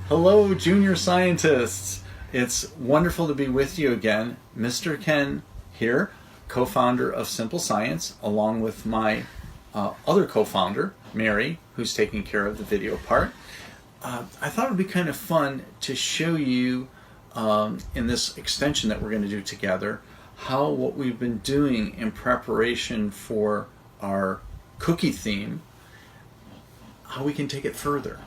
Hello, junior scientists. It's wonderful to be with you again. Mr. Ken here, co-founder of Simple Science, along with my other co-founder, Mary, who's taking care of the video part. I thought it would be kind of fun to show you in this extension that we're going to do together how what we've been doing in preparation for our cookie theme, how we can take it further.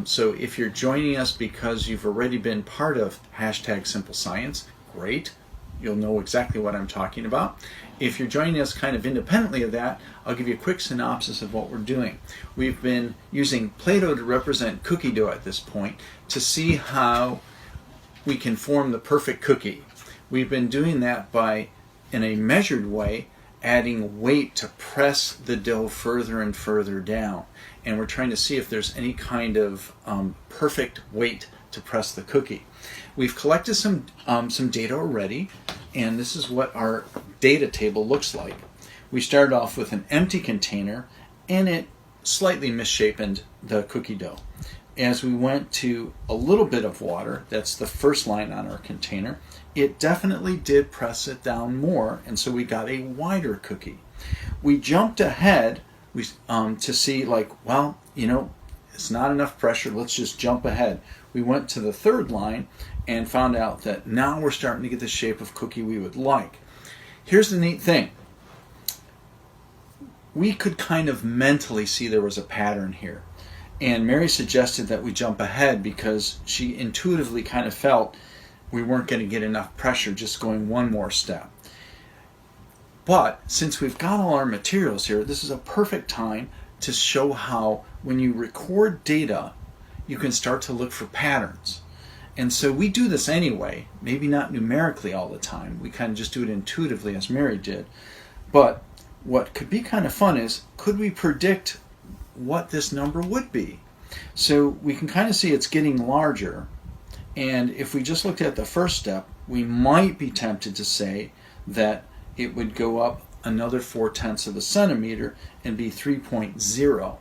So if you're joining us because you've already been part of #SimpleScience, great. You'll know exactly what I'm talking about. If you're joining us kind of independently of that, I'll give you a quick synopsis of what we're doing. We've been using Play-Doh to represent cookie dough at this point to see how we can form the perfect cookie. We've been doing that by, in a measured way, adding weight to press the dough further and further down. And we're trying to see if there's any kind of perfect weight to press the cookie. We've collected some data already, and this is what our data table looks like. We started off with an empty container, and it slightly misshapen the cookie dough. As we went to a little bit of water, that's the first line on our container, it definitely did press it down more, and so we got a wider cookie. We jumped ahead to see, like, well, it's not enough pressure, let's just jump ahead. We went to the third line and found out that now we're starting to get the shape of cookie we would like. Here's the neat thing. We could kind of mentally see there was a pattern here. And Mary suggested that we jump ahead because she intuitively kind of felt we weren't going to get enough pressure just going one more step. But since we've got all our materials here, this is a perfect time to show how when you record data, you can start to look for patterns. And so we do this anyway, maybe not numerically all the time. We kind of just do it intuitively as Mary did. But what could be kind of fun is, could we predict what this number would be? So we can kind of see it's getting larger. And if we just looked at the first step, we might be tempted to say that it would go up another 0.4 of a centimeter and be 3.0.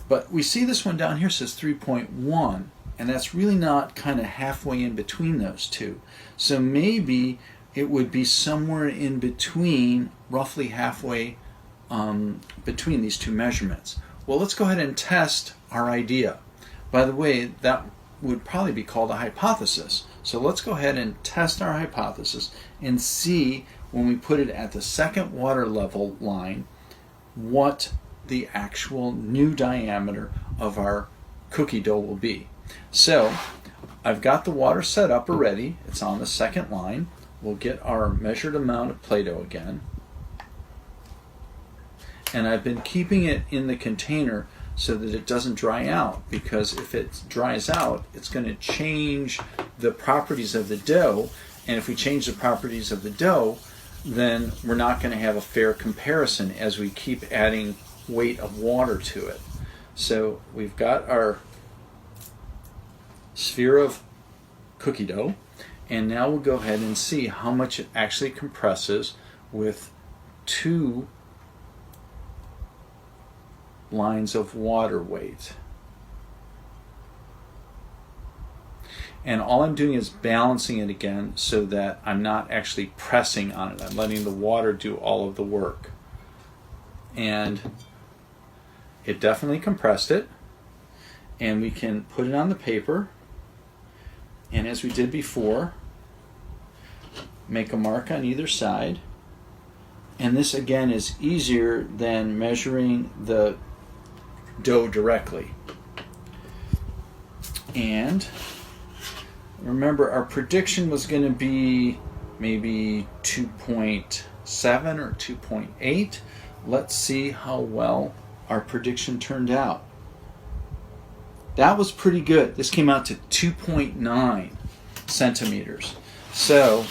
But we see this one down here says 3.1, and that's really not kind of halfway in between those two. So maybe it would be somewhere in between, roughly halfway between these two measurements. Well, let's go ahead and test our idea. By the way, that would probably be called a hypothesis. So let's go ahead and test our hypothesis and see, when we put it at the second water level line, what the actual new diameter of our cookie dough will be. So I've got the water set up already. It's on the second line. We'll get our measured amount of Play-Doh again. And I've been keeping it in the container so that it doesn't dry out, because if it dries out, it's going to change the properties of the dough. And if we change the properties of the dough, then we're not going to have a fair comparison as we keep adding weight of water to it. So we've got our sphere of cookie dough, and now we'll go ahead and see how much it actually compresses with 2 lines of water weight. And all I'm doing is balancing it again so that I'm not actually pressing on it. I'm letting the water do all of the work. And it definitely compressed it. And we can put it on the paper. And as we did before, make a mark on either side. And this again is easier than measuring the dough directly. And remember, our prediction was going to be maybe 2.7 or 2.8. Let's see how well our prediction turned out. That was pretty good. This came out to 2.9 centimeters. So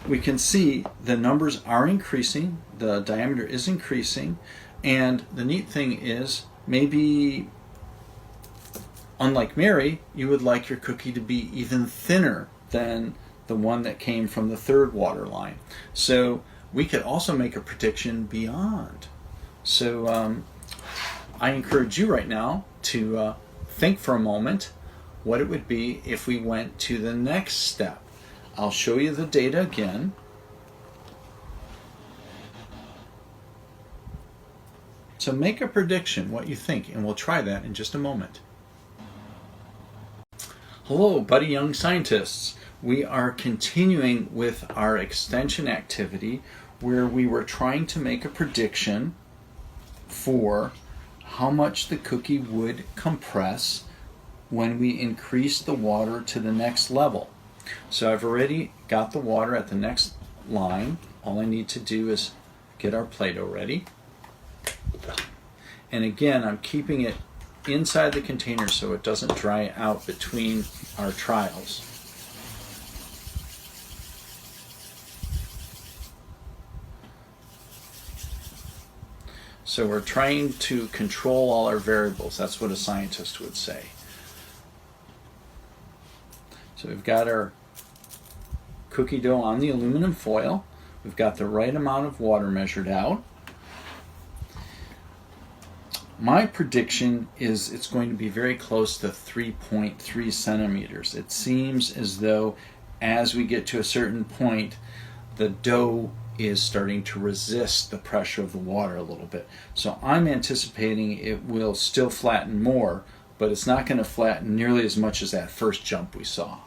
we can see the numbers are increasing, the diameter is increasing, and the neat thing is, maybe unlike Mary, you would like your cookie to be even thinner than the one that came from the third water line. So we could also make a prediction beyond. So I encourage you right now to think for a moment what it would be if we went to the next step. I'll show you the data again. So make a prediction, what you think, and we'll try that in just a moment. Hello, buddy young scientists. We are continuing with our extension activity where we were trying to make a prediction for how much the cookie would compress when we increase the water to the next level. So I've already got the water at the next line. All I need to do is get our Play-Doh ready. And again, I'm keeping it inside the container so it doesn't dry out between our trials. So we're trying to control all our variables. That's what a scientist would say. So we've got our cookie dough on the aluminum foil. We've got the right amount of water measured out. My prediction is it's going to be very close to 3.3 centimeters. It seems as though as we get to a certain point, the dough is starting to resist the pressure of the water a little bit. So I'm anticipating it will still flatten more, but it's not going to flatten nearly as much as that first jump we saw.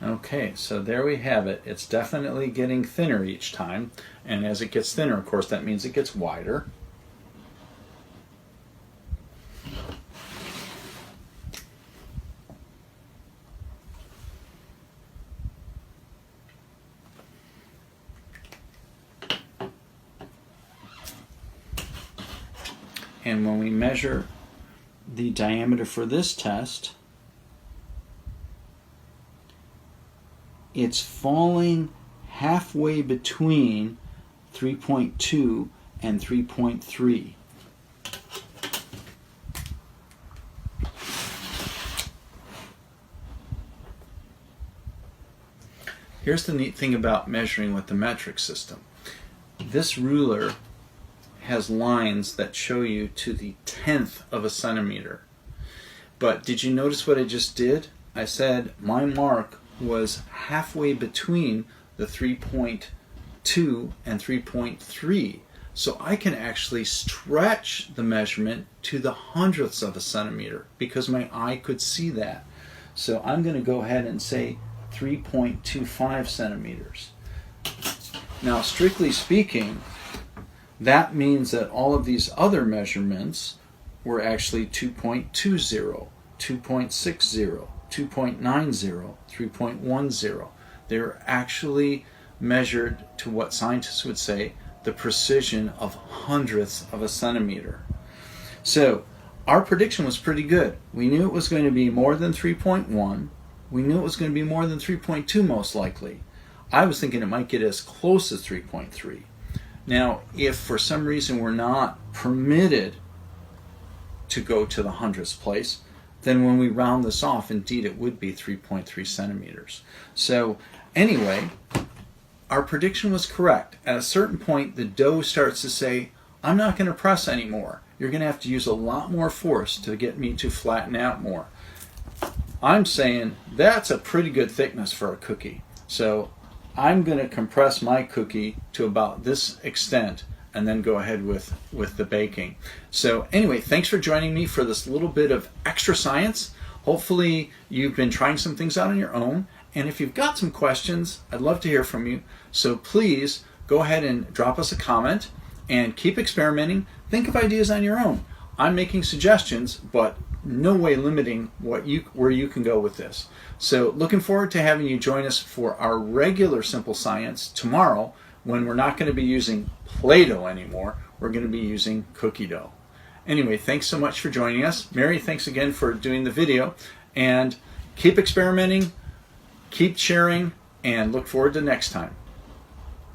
Okay, so there we have it. It's definitely getting thinner each time, and as it gets thinner, of course, that means it gets wider. And when we measure the diameter for this test, it's falling halfway between 3.2 and 3.3. Here's the neat thing about measuring with the metric system. This ruler has lines that show you to the 10th of a centimeter. But did you notice what I just did? I said my mark was halfway between the 3.2 and 3.3. So I can actually stretch the measurement to the hundredths of a centimeter because my eye could see that. So I'm going to go ahead and say 3.25 centimeters. Now, strictly speaking, that means that all of these other measurements were actually 2.20, 2.60, 2.90, 3.10. They're actually measured to what scientists would say the precision of hundredths of a centimeter. So our prediction was pretty good. We knew it was going to be more than 3.1. We knew it was going to be more than 3.2 most likely. I was thinking it might get as close as 3.3. Now, if for some reason we're not permitted to go to the hundredths place, then when we round this off, indeed it would be 3.3 centimeters. So anyway, our prediction was correct. At a certain point, the dough starts to say, I'm not going to press anymore. You're going to have to use a lot more force to get me to flatten out more. I'm saying that's a pretty good thickness for a cookie. So I'm going to compress my cookie to about this extent and then go ahead with the baking. So anyway, thanks for joining me for this little bit of extra science. Hopefully you've been trying some things out on your own. And if you've got some questions, I'd love to hear from you. So please go ahead and drop us a comment and keep experimenting. Think of ideas on your own. I'm making suggestions, but no way limiting where you can go with this. So looking forward to having you join us for our regular Simple Science tomorrow, when we're not going to be using Play-Doh anymore. We're going to be using cookie dough. Anyway, thanks so much for joining us. Mary, thanks again for doing the video. And keep experimenting, keep sharing, and look forward to next time.